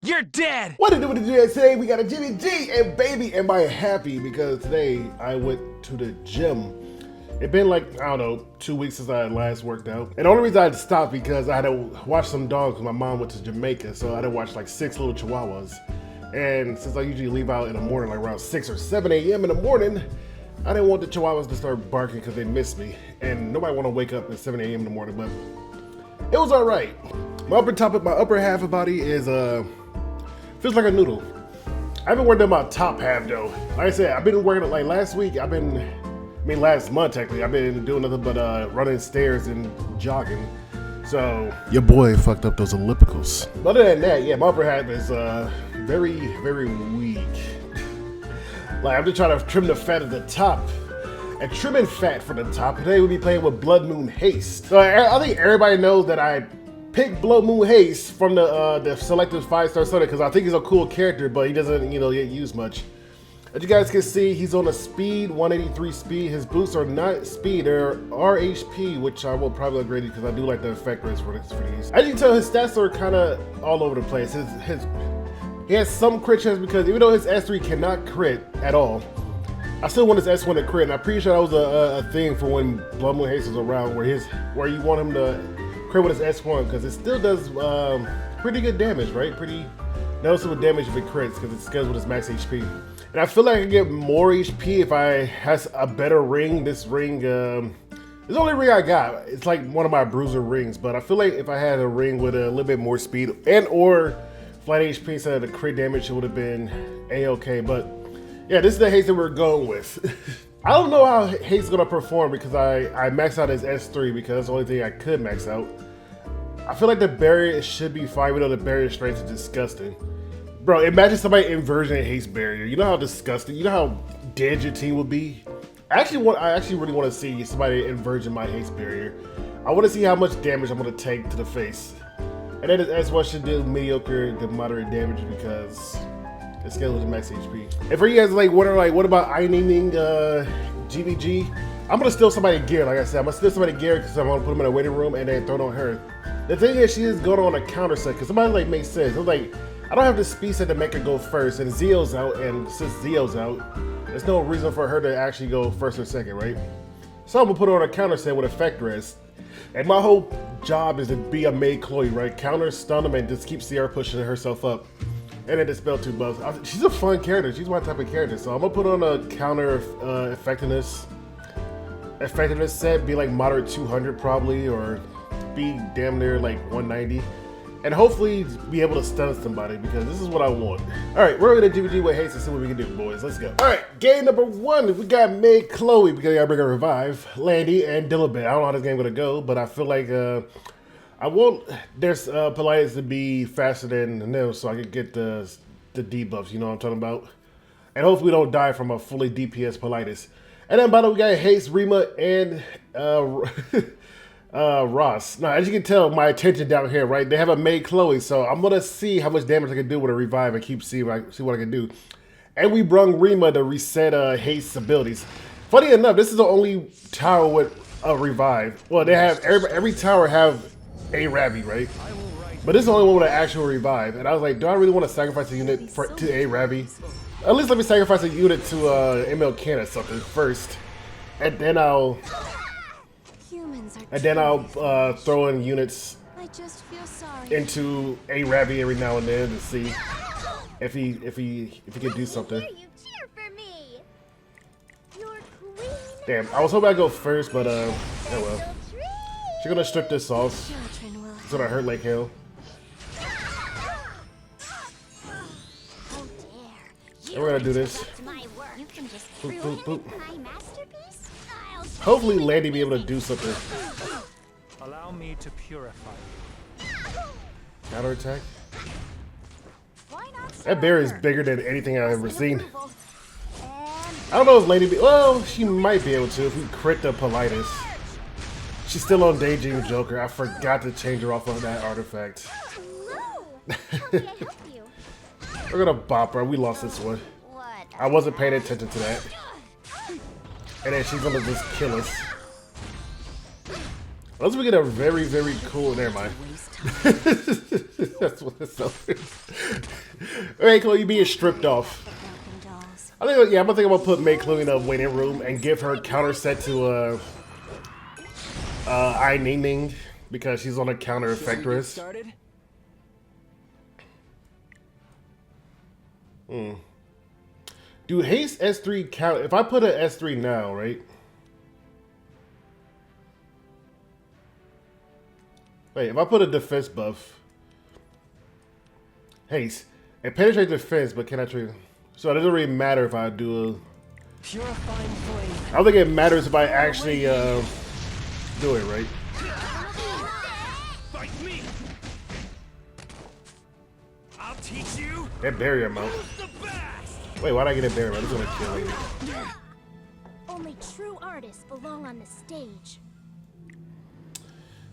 You're dead! What to do with the GS today? We got a Jimmy G, and baby, am I happy because today I went to the gym. It's been like, I don't know, 2 weeks since I last worked out. And the only reason I had to stop because I had to watch some dogs because my mom went to Jamaica, so I had to watch like 6 little chihuahuas. And since I usually leave out in the morning, like around 6 or 7 a.m. in the morning, I didn't want the chihuahuas to start barking because they miss me. And nobody want to wake up at 7 a.m. in the morning, but it was all right. My upper half of body is, feels like a noodle. I haven't worked on my top half though. Like I said, I've been working, like last month technically, I've been doing nothing but running stairs and jogging. So your boy fucked up those ellipticals. But other than that, yeah, my upper half is very, very weak. Like I'm just trying to trim the fat at the top. And trimming fat for the top, today we'll be playing with Moon Haste. So I think everybody knows that I picked Moon Haste from the selected 5-star Sunday because I think he's a cool character, but he doesn't, get used much. As you guys can see, he's on a speed, 183 speed. His boosts are not speed, they're HP, which I will probably upgrade because I do like the effect rates for these. As you can tell, his stats are kind of all over the place. He has some crit chance because even though his S3 cannot crit at all, I still want his S1 to crit, and I'm pretty sure that was a thing for when Moon Haste was around, where you want him to crit with his S1 because it still does pretty good damage, right? Pretty noticeable damage if it crits because it scales with his max HP. And I feel like I can get more HP if I has a better ring. This ring, it's the only ring I got. It's like one of my bruiser rings, but I feel like if I had a ring with a little bit more speed and or flat HP instead of the crit damage, it would have been A-okay. But yeah, this is the Haste that we're going with. I don't know how Haste is gonna perform because I maxed out his S3 because that's the only thing I could max out. I feel like the barrier should be fine, even though the barrier strength is disgusting. Bro, imagine somebody inversion Haste barrier. You know how disgusting, you know how dead your team would be? I actually really want to see somebody inversion my Haste barrier. I want to see how much damage I'm gonna take to the face. And then his S1 should do mediocre to moderate damage because it scales with the max HP. And for you guys like wondering like what about ironing GBG? I'm gonna steal somebody's gear, like I said. I'm gonna steal somebody's gear because I'm gonna put him in a waiting room and then throw it on her. The thing is she is going on a counter set because somebody like makes sense. I was like, I don't have the speed set to make her go first, and Zio's out, and since Zio's out, there's no reason for her to actually go first or second, right? So I'm gonna put her on a counter set with effect rest. And my whole job is to be a Maid Chloe, right? Counter, stun him, and just keep Sierra pushing herself up. And then dispel 2 buffs. She's a fun character. She's my type of character. So I'm gonna put on a counter effectiveness set, be like moderate 200 probably, or be damn near like 190. And hopefully be able to stun somebody because this is what I want. All right, we're gonna GVG with Haste and see what we can do, boys. Let's go. All right, game number 1. We got Maid Chloe because I gotta bring a revive, Landy, and Dillabit. I don't know how this game gonna go, but I feel like I want there's Politis to be faster than them so I can get the debuffs, you know what I'm talking about? And hopefully we don't die from a fully DPS Politis. And then by the way, we got Haste, Rima, and Ross. Now, as you can tell, my attention down here, right? They have a Maid Chloe, so I'm gonna see how much damage I can do with a revive and keep see what I can do. And we brung Rima to reset Haste's abilities. Funny enough, this is the only tower with a revive. Well, they have every tower have a Ravi, right? But this is the only one with an actual revive. And I was like, do I really want to sacrifice a unit to a Ravi? At least let me sacrifice a unit to ML Can or something first, and then I'll throw in units into a Ravi every now and then to see if he can do something. Damn, I was hoping I'd go first, but oh well. She's gonna strip this off. It's gonna hurt like hell. And we're gonna do this. Boop, boop, boop. Hopefully Landy be able to do something. Allow me to purify. Counter attack. That bear is bigger than anything I've ever seen. I don't know if Landy well, she might be able to if we crit the Politis. She's still on Daydream Joker. I forgot to change her off of that artifact. We're gonna bop her. We lost this one. I wasn't paying attention to that. And then she's gonna just kill us. Unless we get a very, very cool. Never mind. That's what it's over. Alright, Chloe, you being stripped off. I think, yeah, I'm gonna think about putting May Chloe in a waiting room and give her counter set to I Ning Ning because she's on a counter effectress. Do Haste S3 count? If I put an S3 now, right? Wait, if I put a defense buff, Haste, it penetrates defense, but can I trade? So it doesn't really matter if I do a. I don't think it matters if I actually do it, right? Fight me. I'll teach you. That barrier amount. Wait, why'd I get a barrier amount? It's gonna kill me. Only true artists belong on the stage.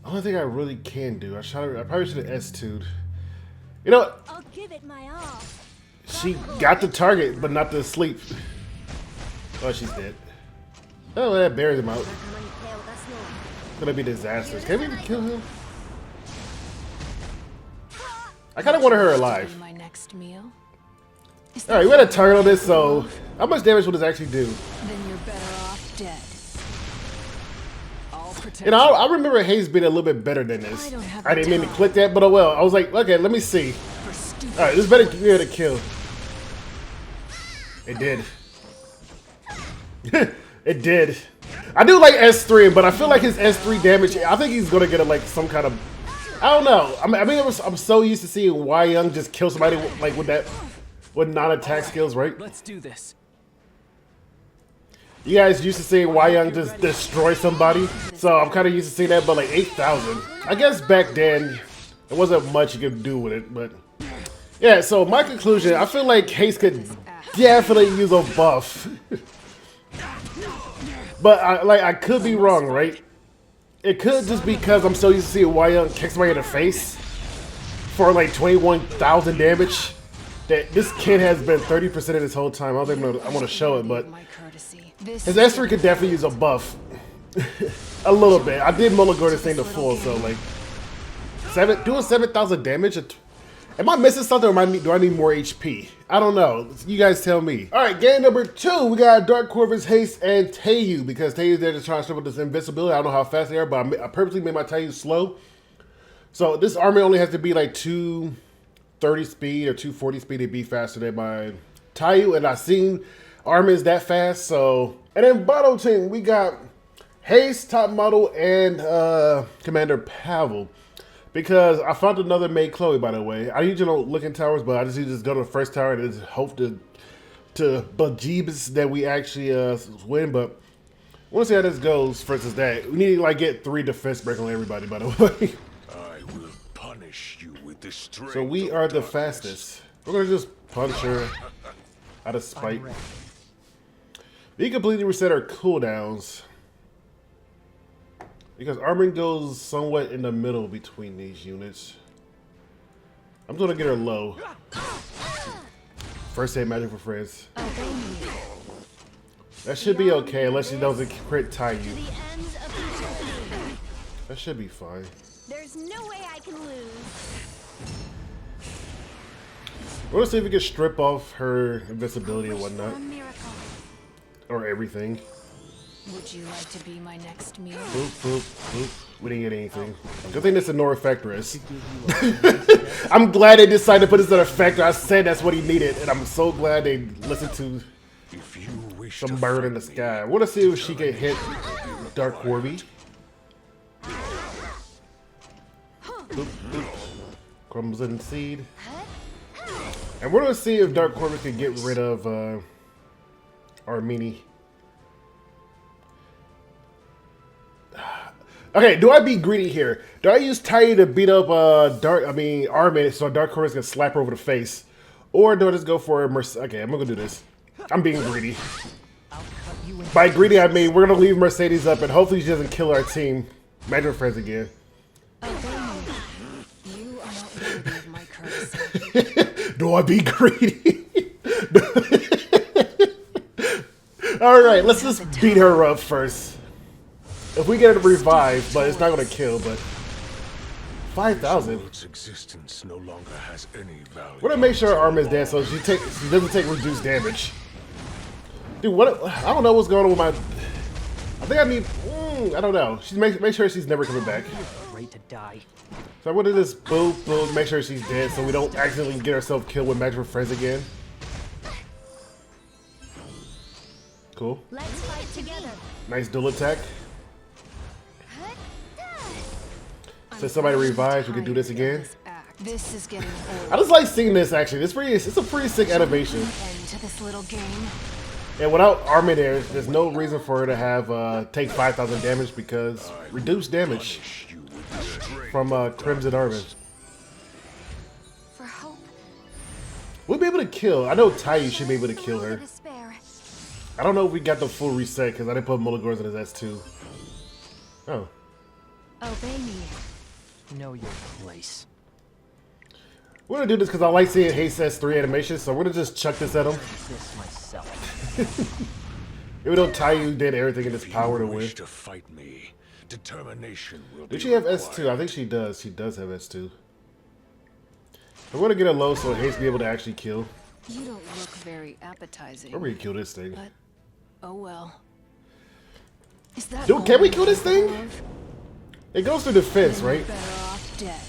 Only thing I really can do, I probably should have S2'd. You know what? I'll give it my all. She got the target, but not the sleep. Oh, she's dead. Oh, that bears him out. It's gonna be disastrous. Can we even kill him? I kind of wanted her alive. My next meal. All right, we had a target on this, so how much damage will this actually do? Then you're better off dead. You know, I remember Haze being a little bit better than this. I didn't mean to click that, but oh well. I was like, okay, let me see. All right, this better be able to kill. It did. It did. I do like S3, but I feel like his S3 damage, I think he's gonna get a, like some kind of, I don't know. I mean, I'm so used to seeing Y Young just kill somebody like with non-attack skills, right? Let's do this. You guys used to seeing Y Young just destroy somebody, so I'm kind of used to seeing that. But like 8,000, I guess back then there wasn't much you could do with it. But yeah, so my conclusion, I feel like Haste could definitely use a buff. But I could be wrong, right? It could just be because I'm so used to seeing Y Young kick somebody in the face for like 21,000 damage that this kid has been 30% of this whole time. I don't think I want to show it, but his S3 could definitely use a buff. A little bit. I did Mulligore this thing to full, so like doing 7,000 damage. Am I missing something, or do I need more HP? I don't know. You guys tell me. All right, game number 2. We got Dark Corvus, Haste, and Teiyu, because Teiyu's there to try and strip with this invincibility. I don't know how fast they are, but I purposely made my Teiyu slow. So this army only has to be like 230 speed or 240 speed to be faster than my Teiyu, and I've seen armies that fast. So, and then bottom team, we got Haste, top model, and Commander Pavel. Because I found another May Chloe, by the way. I usually don't look in towers, but I just usually just go to the first tower and just hope to bejeebus that we actually win. But I want to see how this goes versus that. We need to like get 3 defense break on everybody, by the way. I will punish you with the strength. So we are the fastest. We're gonna just punch her out of spite. We completely reset our cooldowns. Because armoring goes somewhat in the middle between these units. I'm gonna get her low. First aid magic for friends. That should be okay unless she doesn't crit Teiyu. That should be fine. There's no way I can lose. We're gonna see if we can strip off her invincibility and whatnot. Or everything. Would you like to be my next meal? Boop, boop, boop. We didn't get anything. Good thing this is no effectress. I'm glad they decided to put this in effector. I said that's what he needed, and I'm so glad they listened to some bird in the sky. I want to see if she can hit Dark Corby. Boop, boop. Crimson Seed. And we're going to see if Dark Corby can get rid of Armini. Okay, do I be greedy here? Do I use Teiyu to beat up Armin so Dark Corvus can slap her over the face? Or do I just go for okay, I'm gonna do this. I'm being greedy. By greedy I mean we're gonna leave Mercedes up and hopefully she doesn't kill our team. Magic friends again. You are not worthy of my courtesy. Do I be greedy? Alright, let's just beat her up first. If we get it revived, but it's not gonna kill, but 5,000. Its existence no longer has any value. We're gonna make sure her armor is dead so she doesn't take reduced damage. Dude, what? I don't know what's going on with my. I think I need. I don't know. She's make sure she's never coming back. Ready to die. So I'm gonna just boom, boom, make sure she's dead so we don't accidentally get ourselves killed with magical friends again. Cool. Let's fight together. Nice dual attack. Since somebody revives, we can do this again. This is getting old. I just like seeing this actually. It's a pretty sick animation. End to this little game. And without armor there's no reason for her to have take 5,000 damage because reduced damage from Crimson Armor. For hope. We'll be able to kill. I know Tai should be able to kill her. Despair. I don't know if we got the full reset because I didn't put Mulligors in his S2. Oh. Obey me. Know your place. We're gonna do this because I like seeing Haste S3 animations, so we're gonna just chuck this at him. This myself. Even though Taiyu did everything in his power to win. Wish to fight me. Determination will be Did she have required. S2? I think she does. She does have S2. We're gonna get it low so Haste be able to actually kill. You don't look very appetizing. We're gonna kill this thing. But oh well. Is that Dude, can we all kill this thing? you have? It goes through defense, right? Better off dead.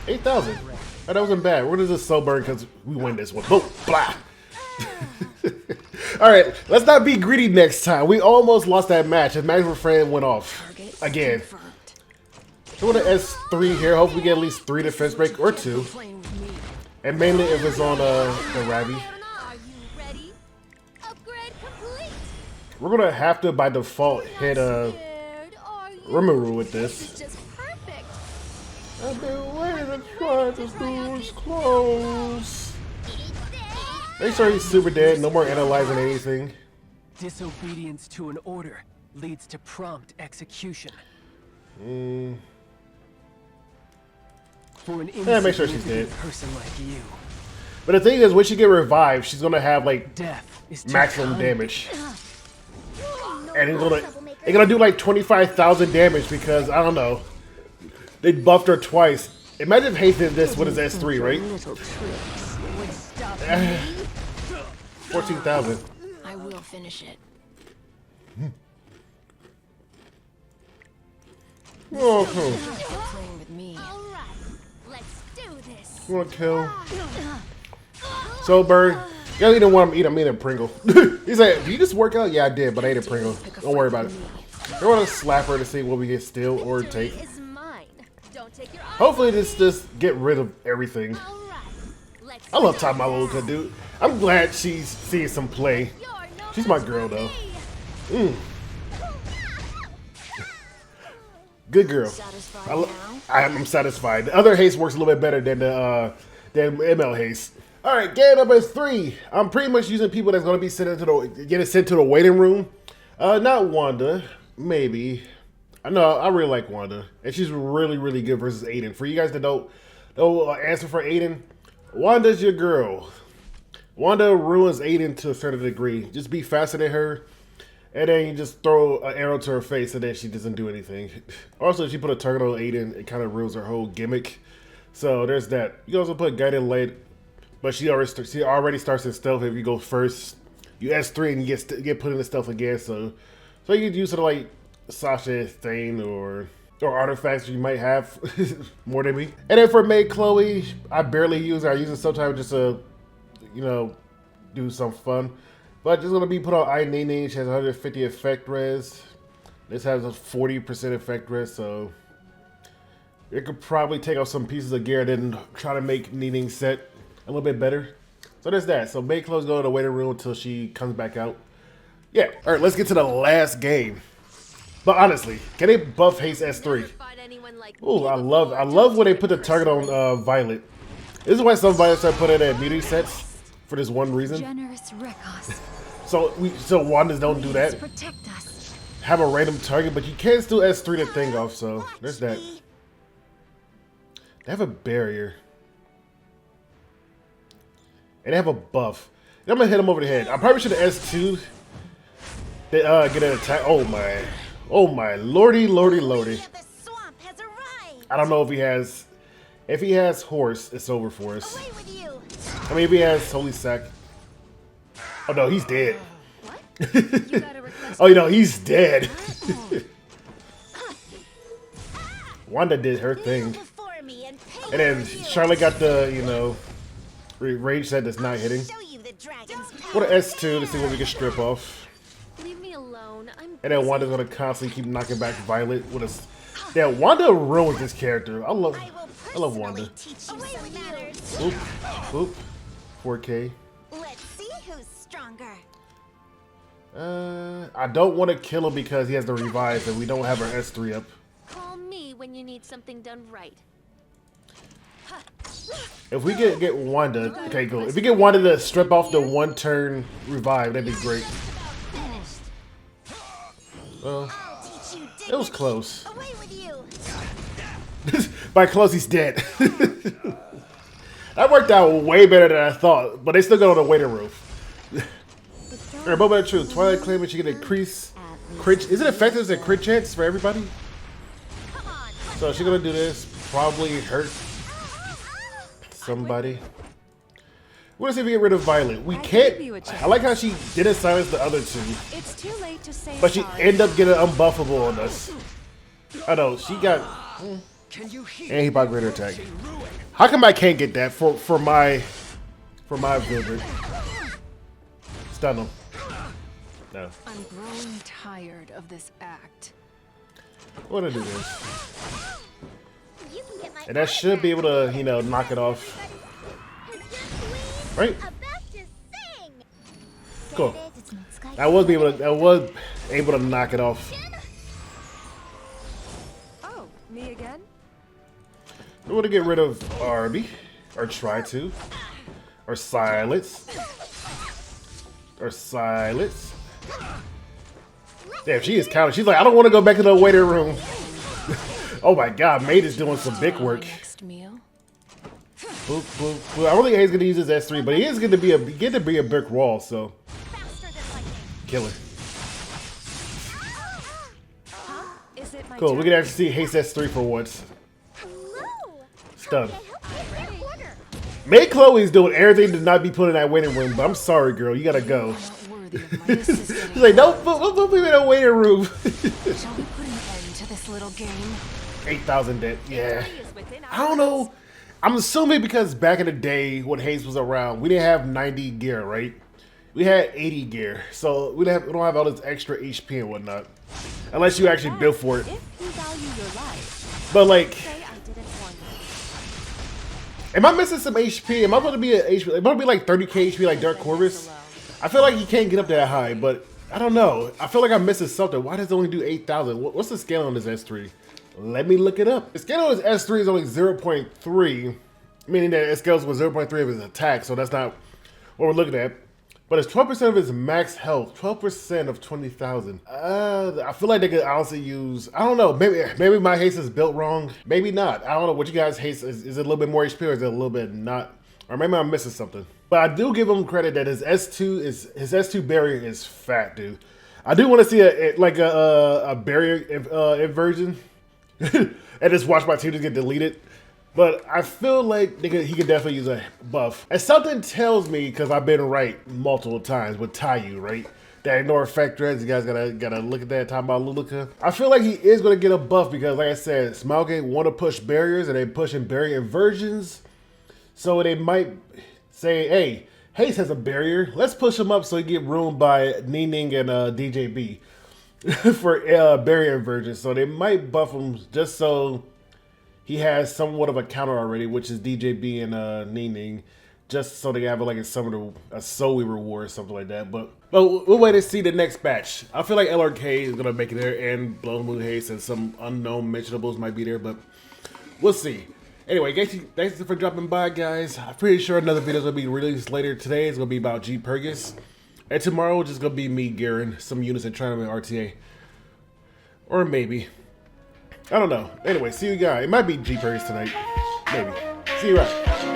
8,000. Oh, that wasn't bad. We're gonna just slow burn because we win this one. Boom, blah. All right, let's not be greedy next time. We almost lost that match. His magical friend went off Target again. confirmed. We're gonna S3 here. Hopefully, we get at least 3 defense break or 2, Playing with me. and mainly if it's on the Ravi. Are you ready? Upgrade complete. We're gonna have to by default hit Scared, are you? Rimuru with This this. is just perfect. I've been waiting to try this dude's close. Make sure he's super dead. No more analyzing anything. Disobedience to an order leads to prompt execution. For an Yeah, make sure she's insignificant dead. person like you, But the thing is, when she get revived, she's gonna have like death is too maximum kind. damage, and it's gonna do like 25,000 damage because I don't know. They buffed her twice. Imagine if Haste did this with his S3, right? Little tricks would stop 14,000. I will finish it. Oh, You're playing with me. All right, let's do this. you wanna kill? So, Bird, you guys didn't want him to eat a meat and Pringle. He said, "Do you just work out?" Yeah, I did, but I ate a Pringle. Don't worry about it. They want to slap her to see what we get steal or take. Victory is mine. Don't take your eyes. Hopefully, this just get rid of everything. All right, let's I love do Top My this. Luca, dude. I'm glad she's seeing some play. You're no She's my match girl, for though. me. Good girl. Satisfied now? I'm satisfied. The other Haste works a little bit better than the ML Haste. All right, game number 3. I'm pretty much using people that's gonna be sent to the waiting room. Not Wanda, maybe. I know I really like Wanda, and she's really really good versus Aiden. For you guys that don't answer for Aiden, Wanda's your girl. Wanda ruins Aiden to a certain degree. Just be faster than her, and then you just throw an arrow to her face, and then she doesn't do anything. Also, if she put a target on Aiden, it kind of ruins her whole gimmick. So there's that. You can also put Guiding Light, but she already starts in stealth. If you go first, you S3 and you get put into stealth again. So you can use it like Sasha thing or artifacts you might have more than me. And then for Maid Chloe, I barely use her. I use it sometimes just to, do some fun. But just gonna be put on Nene. She has 150 effect res. This has a 40% effect res, so it could probably take off some pieces of gear and then try to make Nene's set a little bit better. So there's that. So Maid Chloe's going to the waiting room until she comes back out. Yeah. All right, let's get to the last game. But honestly, can they buff Haste S3? Ooh, I love when they put the target on Violet. This is why some Violets are put in at beauty sets for this one reason. Generous Rekos. So Wandas don't do that. Protect us. Have a random target, but you can still S3 the thing off. So there's that. They have a barrier. And they have a buff. I'm gonna hit him over the head. I probably should have S2. Get an attack. Oh my. Oh my lordy, lordy, lordy. Of the swamp has arrived. I don't know if he has. If he has horse, it's over for us. Away with you. I mean, if he has holy sack. Oh no, he's dead. What? You got a request? Oh, you know, he's dead. Wanda did her thing. Before me and pay And then for you. Charlotte got the, you know, rage set that's not hitting. Show you the dragon's What an S2 to see what we can strip off. Leave me alone. I'm And then Wanda's gonna constantly keep knocking back Violet with us. Yeah, Wanda ruins this character. I love Wanda. teach you some manners. Oop, oop. 4K. Let's see who's stronger. I don't want to kill him because he has the revive and we don't have our S3 up. Call me when you need something done right. If we get Wanda, okay, cool. If we get Wanda to strip off the 1-turn revive, that'd be great. Well, I'll teach you it was close. Away with you. By close, he's dead. That worked out way better than I thought, but they still got on the waiting room. Alright, moment of truth. Twilight claiming she can increase crit. Is it effective as a crit chance for everybody? Come on. So she's gonna do this. Probably hurt somebody. We're gonna see if we get rid of Violet. We can't. I like how she didn't silence the other two, It's too late to say but she sorry. ended up getting unbuffable on us. I know she got. And he bought greater attack. How come I can't get that for my Vilbert? Stun him. No. I'm growing tired of this act. We're gonna do this. You can get my And that should be able to, you know, knock it off. Right? about to sing. Cool. I was able to knock it off. Oh, me again? We want to get rid of Arby, or try to, or silence, or silence. Damn, she is counting. She's like, I don't want to go back to the waiting room. Oh my God, Maid is doing some big work. Next meal. Boop, boop, boop. I don't think he's gonna use his S3, but he is gonna be a brick wall. So Faster than lightning. kill it. Is it my Cool. We turn? can actually see Haste S3 for once. Hello. Stun. I hope you get order. May Chloe's doing everything to not be put in that waiting room, but I'm sorry, girl. You gotta go. Not worthy of my assisting. She's like, don't put me in a waiting room. Shall we put an end to this little game? 8,000 dead. Yeah. Is within I don't know. I'm assuming because back in the day when Haze was around, we didn't have 90 gear, right? We had 80 gear, so we don't have all this extra HP and whatnot, unless you actually built for it. If you value your life, But like, say I didn't warn you. am I missing some HP? Am I going to be am I going to be like 30k HP like Dark Corvus? I feel like he can't get up that high, but I don't know. I feel like I'm missing something. Why does it only do 8,000? What's the scale on this S3? Let me look it up. The scale on this S3 is only 0.3, meaning that it scales with 0.3 of his attack, so that's not what we're looking at. But it's 12% of his max health, 12% of 20,000. I feel like they could honestly use, I don't know, maybe my haste is built wrong. Maybe not. I don't know what you guys haste. Is it a little bit more HP or is it a little bit not? Or maybe I'm missing something. But I do give him credit that his S2 barrier is fat, dude. I do want to see a barrier inversion. And just watch my team just get deleted. But I feel like he could definitely use a buff. And something tells me, because I've been right multiple times with Taiyu, right? That ignore effect threads, you guys gotta look at that, talking about Luluka. I feel like he is gonna get a buff because, like I said, Smilegate want to push barriers and they pushing barrier inversions. So they might say, hey, Haste has a barrier. Let's push him up so he get ruined by Nining and DJB for barrier inversions. So they might buff him just so he has somewhat of a counter already, which is DJB and Nining, just so they have like a Zoe reward or something like that. But we'll wait and see the next batch. I feel like LRK is gonna make it there, and Moon Haste and some unknown mentionables might be there, but we'll see. Anyway, thanks for dropping by, guys. I'm pretty sure another video is gonna be released later today. It's gonna be about G Purgus, and tomorrow it's just gonna be me gearing some units and trying to make RTA, or maybe. I don't know. Anyway, see you guys. It might be G Purgus tonight. Maybe. See you around.